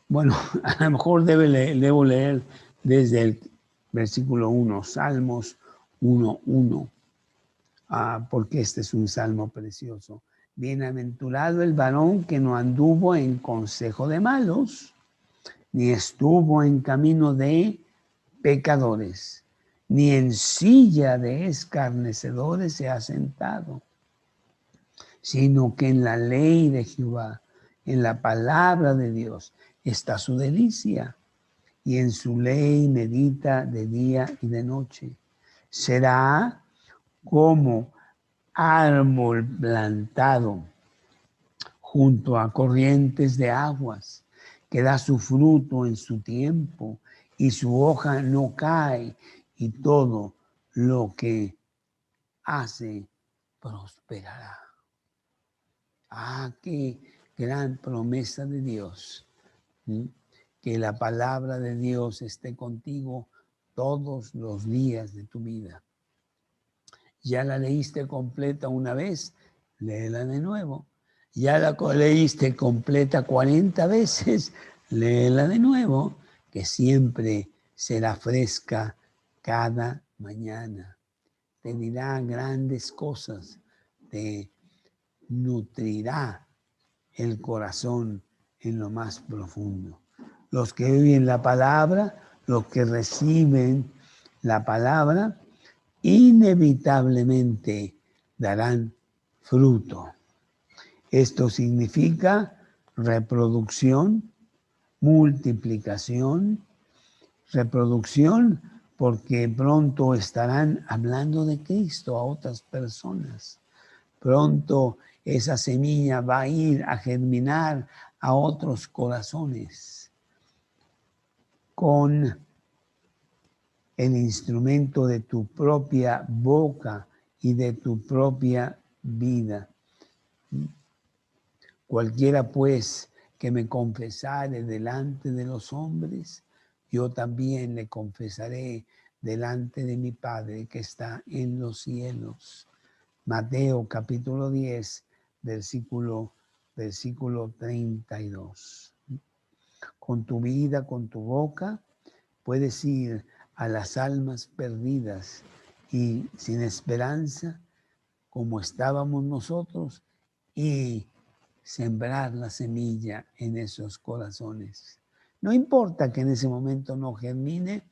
bueno, a lo mejor debo leer desde el versículo 1, Salmos 1:1. Porque este es un salmo precioso. Bienaventurado el varón que no anduvo en consejo de malos, ni estuvo en camino de pecadores, ni en silla de escarnecedores se ha sentado, sino que en la ley de Jehová, en la palabra de Dios, está su delicia, y en su ley medita de día y de noche. Será como árbol plantado junto a corrientes de aguas, que da su fruto en su tiempo y su hoja no cae, y todo lo que hace prosperará. Qué gran promesa de Dios. Que la palabra de Dios esté contigo todos los días de tu vida. ¿Ya la leíste completa una vez? Léela de nuevo. ¿Ya la leíste completa 40 veces? Léela de nuevo, que siempre será fresca cada mañana. Te dirá grandes cosas, te nutrirá el corazón en lo más profundo. Los que oyen la palabra, los que reciben la palabra, inevitablemente darán fruto. Esto significa reproducción, multiplicación, reproducción, porque pronto estarán hablando de Cristo a otras personas. Pronto esa semilla va a ir a germinar a otros corazones con el instrumento de tu propia boca y de tu propia vida. Cualquiera pues que me confesare delante de los hombres, yo también le confesaré delante de mi Padre que está en los cielos. Mateo capítulo 10, versículo 32. Con tu vida, con tu boca, puedes ir a las almas perdidas y sin esperanza, como estábamos nosotros, y sembrar la semilla en esos corazones. No importa que en ese momento no germine,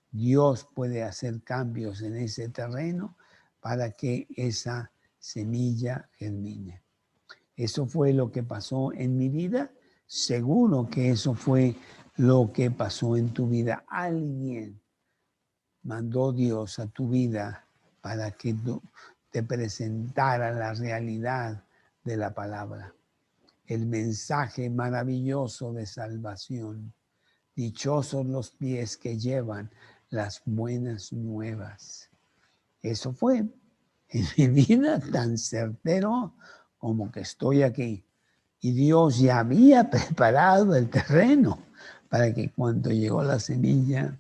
Dios puede hacer cambios en ese terreno para que esa semilla germine. Eso fue lo que pasó en mi vida. Seguro que eso fue lo que pasó en tu vida. Alguien mandó Dios a tu vida para que te presentara la realidad de la palabra. El mensaje maravilloso de salvación. Dichosos los pies que llevan las buenas nuevas. Eso fue en mi vida tan certero como que estoy aquí. Y Dios ya había preparado el terreno para que cuando llegó la semilla,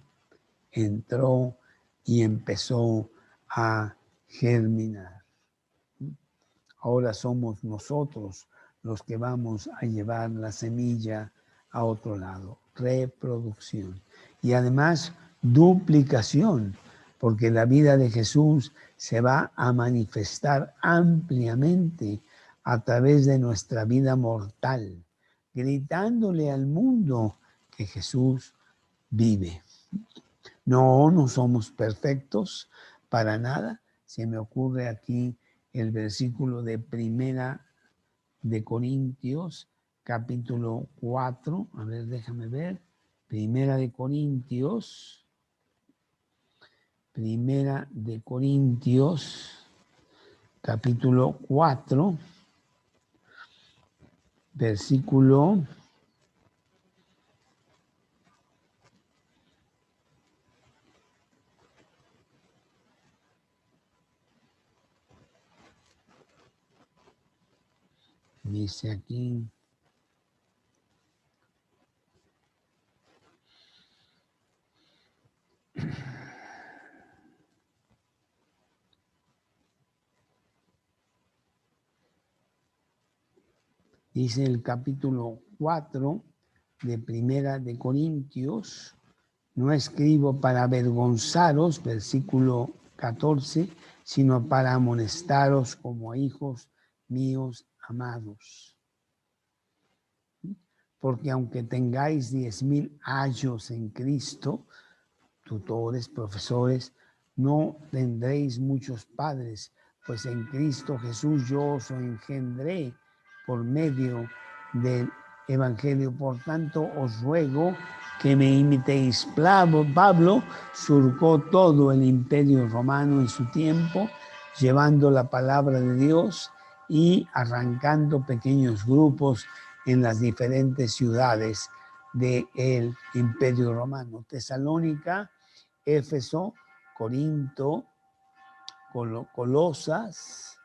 entró y empezó a germinar. Ahora somos nosotros los que vamos a llevar la semilla a otro lado. Reproducción. Y además, duplicación, porque la vida de Jesús se va a manifestar ampliamente a través de nuestra vida mortal, gritándole al mundo que Jesús vive. No somos perfectos para nada. Se me ocurre aquí el versículo de Primera de Corintios, capítulo 4. A ver, déjame ver. Primera de Corintios, capítulo 4, versículo 1. Dice aquí. Dice el capítulo 4 de Primera de Corintios, no escribo para avergonzaros, versículo 14, sino para amonestaros como hijos míos amados. Porque aunque tengáis 10,000 años en Cristo, tutores, profesores, no tendréis muchos padres, pues en Cristo Jesús yo os engendré por medio del Evangelio. Por tanto, os ruego que me imitéis. Pablo surcó todo el imperio romano en su tiempo, llevando la palabra de Dios y arrancando pequeños grupos en las diferentes ciudades del imperio romano. Tesalónica, Éfeso, Corinto, Colosas,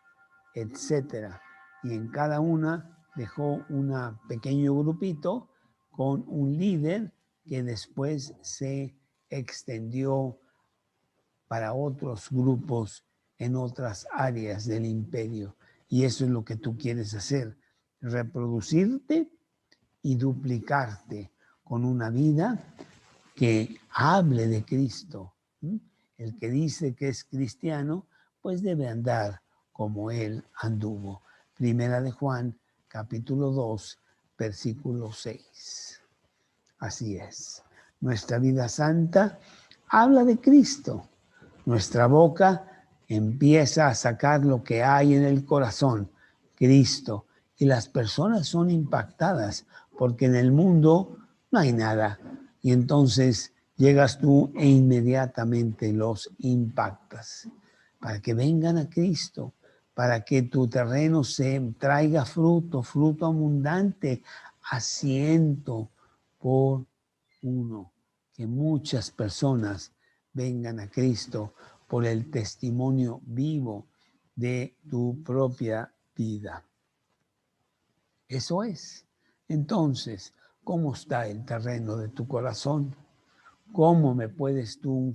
etcétera. Y en cada una dejó un pequeño grupito con un líder que después se extendió para otros grupos en otras áreas del imperio. Y eso es lo que tú quieres hacer, reproducirte y duplicarte con una vida que hable de Cristo. El que dice que es cristiano, pues debe andar como él anduvo. Primera de Juan, capítulo 2, versículo 6. Así es. Nuestra vida santa habla de Cristo. Nuestra boca empieza a sacar lo que hay en el corazón, Cristo. Y las personas son impactadas porque en el mundo no hay nada. Y entonces llegas tú e inmediatamente los impactas para que vengan a Cristo, para que tu terreno se traiga fruto, fruto abundante, a 100 por 1, que muchas personas vengan a Cristo por el testimonio vivo de tu propia vida. Eso es. Entonces, ¿cómo está el terreno de tu corazón? ¿Cómo me puedes tú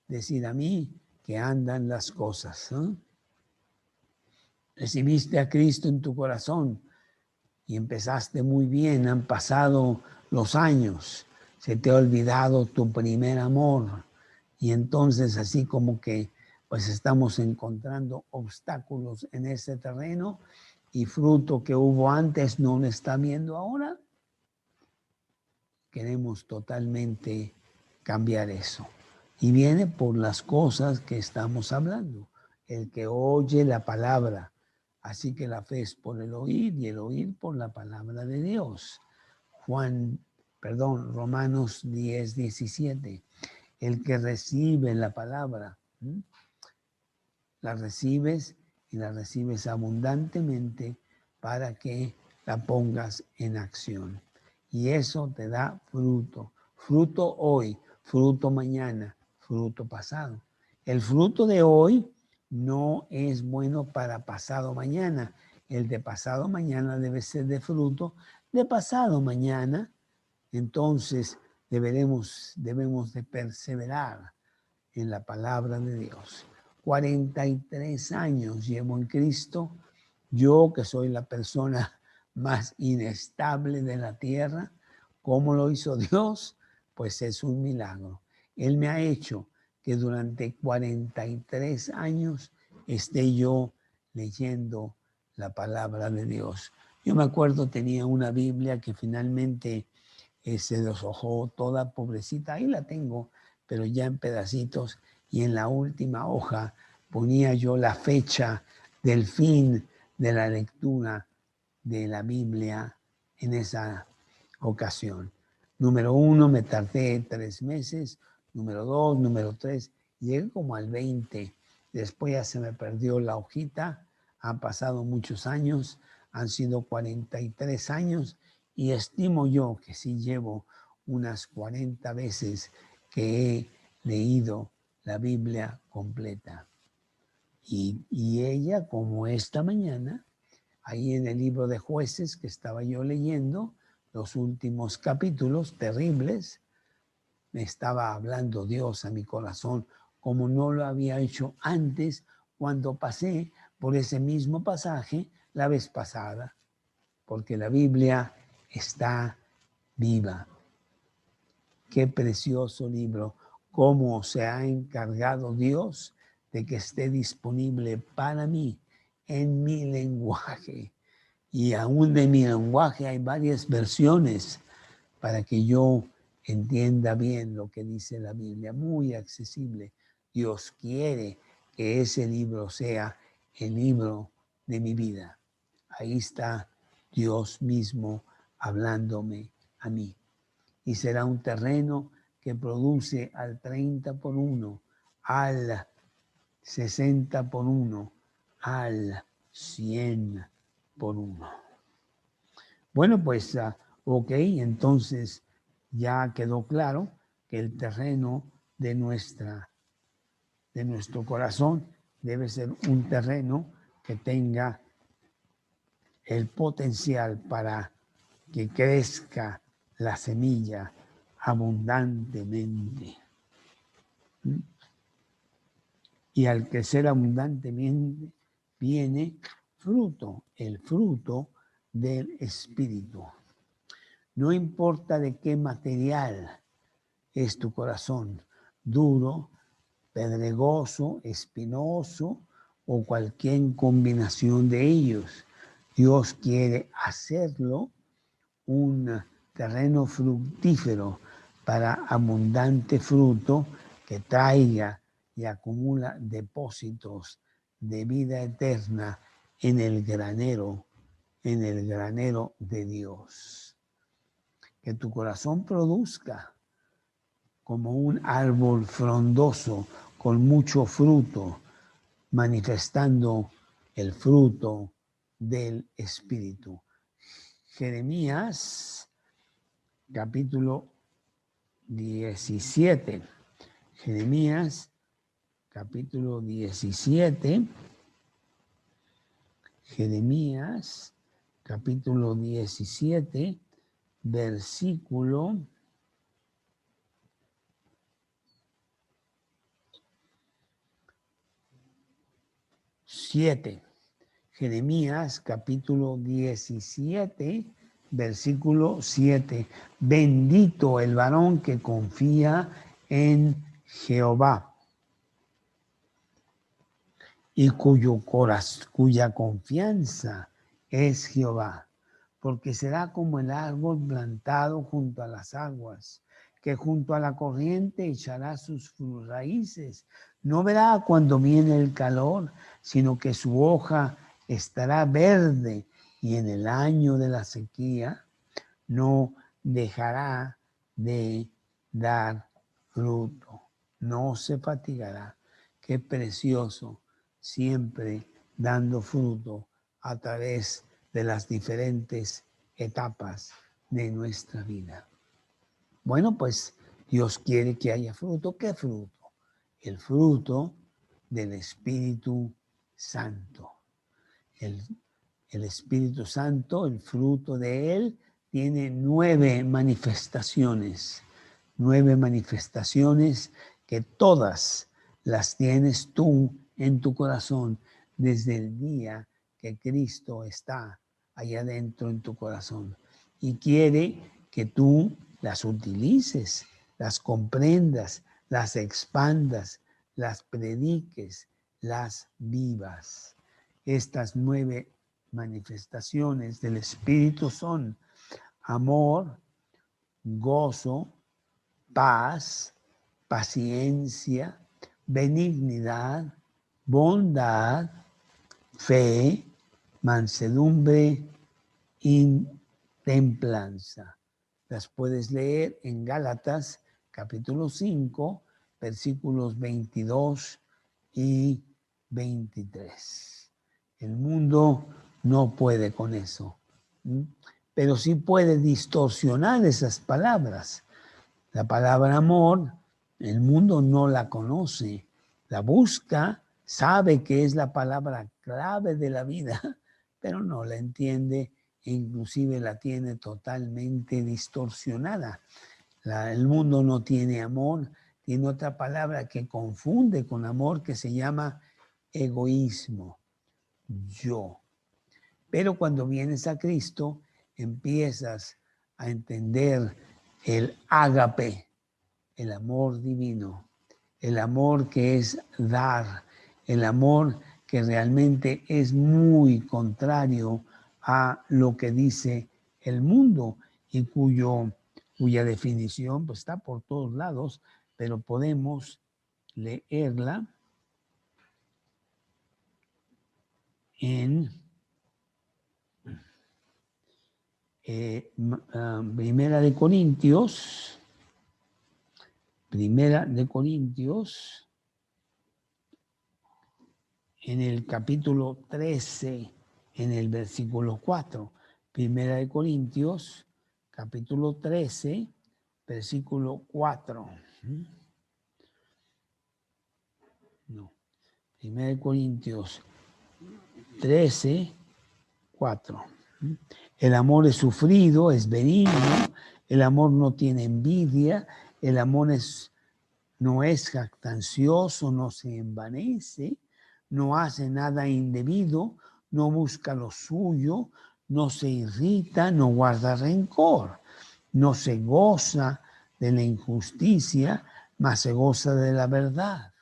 decir a mí que andan las cosas? Recibiste a Cristo en tu corazón y empezaste muy bien, han pasado los años, se te ha olvidado tu primer amor y entonces así como que pues estamos encontrando obstáculos en ese terreno y fruto que hubo antes no lo está viendo ahora. Queremos totalmente cambiar eso. Y viene por las cosas que estamos hablando. El que oye la palabra. Así que la fe es por el oír y el oír por la palabra de Dios. Romanos 10, 17. El que recibe la palabra, la recibes y la recibes abundantemente para que la pongas en acción. Y eso te da fruto. Fruto hoy, fruto mañana, fruto pasado. El fruto de hoy no es bueno para pasado mañana. El de pasado mañana debe ser de fruto de pasado mañana. Entonces debemos de perseverar en la palabra de Dios. 43 años llevo en Cristo. Yo que soy la persona más inestable de la tierra, ¿cómo lo hizo Dios? Pues es un milagro. Él me ha hecho que durante 43 años esté yo leyendo la palabra de Dios. Yo me acuerdo, tenía una Biblia que finalmente se deshojó toda, pobrecita, ahí la tengo, pero ya en pedacitos, y en la última hoja ponía yo la fecha del fin de la lectura de la Biblia en esa ocasión. Número 1, me tardé 3 meses. Número 2, número 3, llegué como al 20. Después ya se me perdió la hojita. Han pasado muchos años, han sido 43 años y estimo yo que sí llevo unas 40 veces que he leído la Biblia completa. Y ella, como esta mañana, ahí en el libro de Jueces que estaba yo leyendo, los últimos capítulos terribles, me estaba hablando Dios a mi corazón como no lo había hecho antes cuando pasé por ese mismo pasaje la vez pasada, porque la Biblia está viva. Qué precioso libro, cómo se ha encargado Dios de que esté disponible para mí en mi lenguaje. Y aún de mi lenguaje hay varias versiones para que yo entienda bien lo que dice la Biblia, muy accesible. Dios quiere que ese libro sea el libro de mi vida. Ahí está Dios mismo hablándome a mí. Y será un terreno que produce al 30 por 1, al 60 por 1, al 100 por 1. Bueno, pues, ok, entonces ya quedó claro que el terreno de nuestro corazón debe ser un terreno que tenga el potencial para que crezca la semilla abundantemente. Y al crecer abundantemente viene fruto, el fruto del Espíritu. No importa de qué material es tu corazón, duro, pedregoso, espinoso o cualquier combinación de ellos. Dios quiere hacerlo un terreno fructífero para abundante fruto que traiga y acumula depósitos de vida eterna en el granero de Dios. Que tu corazón produzca como un árbol frondoso con mucho fruto, manifestando el fruto del Espíritu. Jeremías capítulo 17. Jeremías, capítulo 17. Jeremías, capítulo 17, versículo 7. Jeremías, capítulo 17, versículo 7. Bendito el varón que confía en Jehová y cuya confianza es Jehová, porque será como el árbol plantado junto a las aguas, que junto a la corriente echará sus raíces. No verá cuando viene el calor, sino que su hoja estará verde, y en el año de la sequía no dejará de dar fruto, no se fatigará. Qué precioso, siempre dando fruto a través de las diferentes etapas de nuestra vida. Bueno, pues Dios quiere que haya fruto. ¿Qué fruto? El fruto del Espíritu Santo. El Espíritu Santo, el fruto de Él, tiene 9 manifestaciones. 9 manifestaciones que todas las tienes tú en tu corazón desde el día que Cristo está allá adentro en tu corazón. Y quiere que tú las utilices, las comprendas, las expandas, las prediques, las vivas. Estas 9 manifestaciones del Espíritu son amor, gozo, paz, paciencia, benignidad, bondad, fe, mansedumbre y templanza. Las puedes leer en Gálatas capítulo 5, versículos 22 y 23. El mundo no puede con eso, pero sí puede distorsionar esas palabras. La palabra amor, el mundo no la conoce, la busca, sabe que es la palabra clave de la vida, pero no la entiende e inclusive la tiene totalmente distorsionada. El mundo no tiene amor, tiene otra palabra que confunde con amor que se llama egoísmo, yo. Pero cuando vienes a Cristo, empiezas a entender el ágape, el amor divino, el amor que es dar, el amor que realmente es muy contrario a lo que dice el mundo y cuya definición pues, está por todos lados, pero podemos leerla en Primera de Corintios, en el capítulo 13, en el versículo 4. Primera de Corintios, capítulo 13, versículo 4. No. Primera de Corintios 13, 4. El amor es sufrido, es benigno, el amor no tiene envidia, el amor no es jactancioso, no se envanece, no hace nada indebido, no busca lo suyo, no se irrita, no guarda rencor, no se goza de la injusticia, mas se goza de la verdad.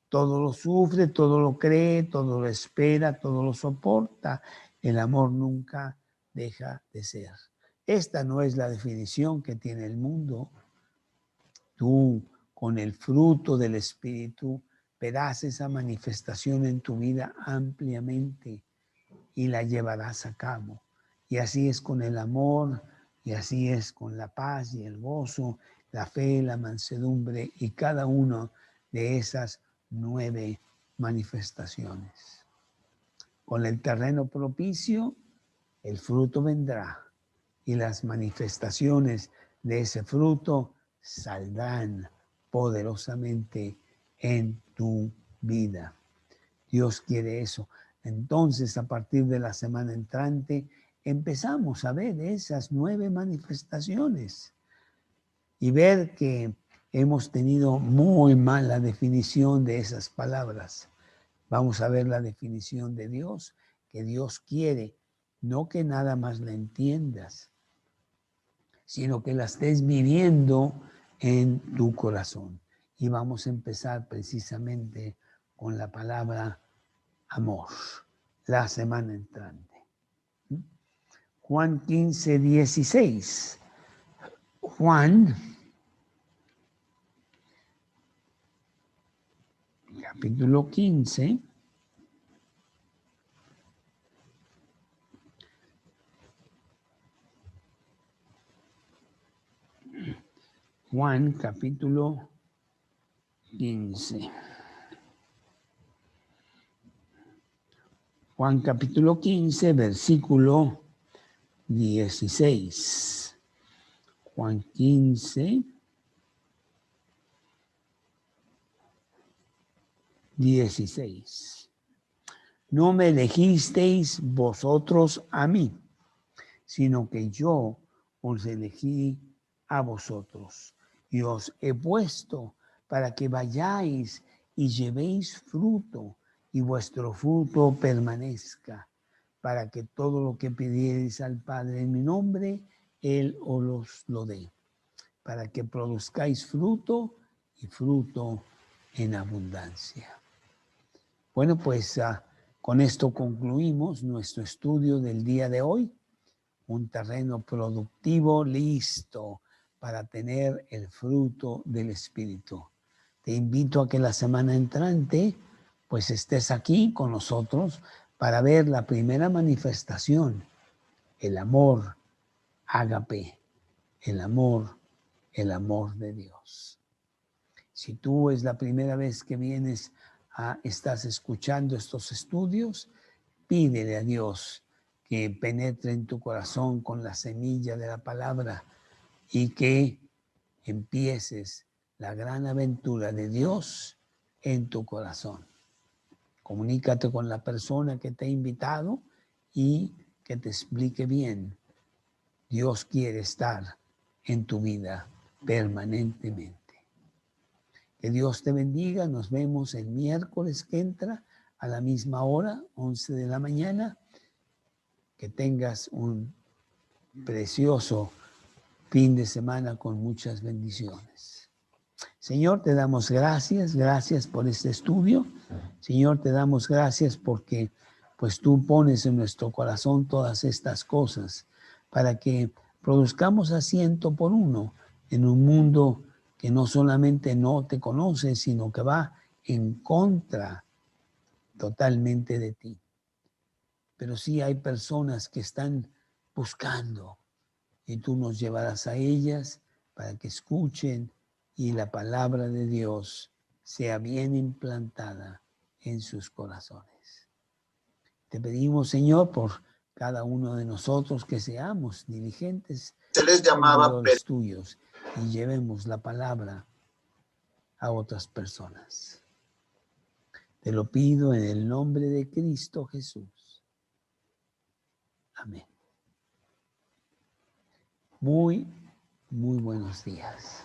Todo lo sufre, todo lo cree, todo lo espera, todo lo soporta. El amor nunca deja de ser. Esta no es la definición que tiene el mundo. Tú, con el fruto del Espíritu, verás esa manifestación en tu vida ampliamente y la llevarás a cabo. Y así es con el amor, y así es con la paz y el gozo, la fe, la mansedumbre y cada una de esas 9 manifestaciones. Con el terreno propicio, el fruto vendrá y las manifestaciones de ese fruto saldrán poderosamente en tu vida. Dios quiere eso. Entonces, a partir de la semana entrante, empezamos a ver esas 9 manifestaciones y ver que hemos tenido muy mala definición de esas palabras. Vamos a ver la definición de Dios, que Dios quiere, no que nada más la entiendas, sino que la estés viviendo en tu corazón. Y vamos a empezar precisamente con la palabra amor, la semana entrante. Juan 15, 16. Juan, capítulo 15. Juan, capítulo 15. Juan, capítulo 15, versículo 16. Juan 15, 16. No me elegisteis vosotros a mí, sino que yo os elegí a vosotros y os he puesto para que vayáis y llevéis fruto y vuestro fruto permanezca, para que todo lo que pidierais al Padre en mi nombre, Él os lo dé, para que produzcáis fruto y fruto en abundancia. Bueno, pues con esto concluimos nuestro estudio del día de hoy. Un terreno productivo listo para tener el fruto del Espíritu. Te invito a que la semana entrante pues estés aquí con nosotros para ver la primera manifestación, el amor ágape, el amor de Dios. Si tú es la primera vez que vienes estás escuchando estos estudios, pídele a Dios que penetre en tu corazón con la semilla de la palabra y que empieces la gran aventura de Dios en tu corazón. Comunícate con la persona que te ha invitado y que te explique bien. Dios quiere estar en tu vida permanentemente. Que Dios te bendiga. Nos vemos el miércoles que entra a la misma hora, 11 de la mañana. Que tengas un precioso fin de semana con muchas bendiciones. Señor, te damos gracias por este estudio. Señor, te damos gracias porque pues tú pones en nuestro corazón todas estas cosas para que produzcamos a 100 por 1 en un mundo que no solamente no te conoce, sino que va en contra totalmente de ti. Pero sí hay personas que están buscando y tú nos llevarás a ellas para que escuchen y la palabra de Dios sea bien implantada en sus corazones. Te pedimos, Señor, por cada uno de nosotros que seamos diligentes, se les llamaba servidores tuyos y llevemos la palabra a otras personas. Te lo pido en el nombre de Cristo Jesús. Amén. Muy buenos días.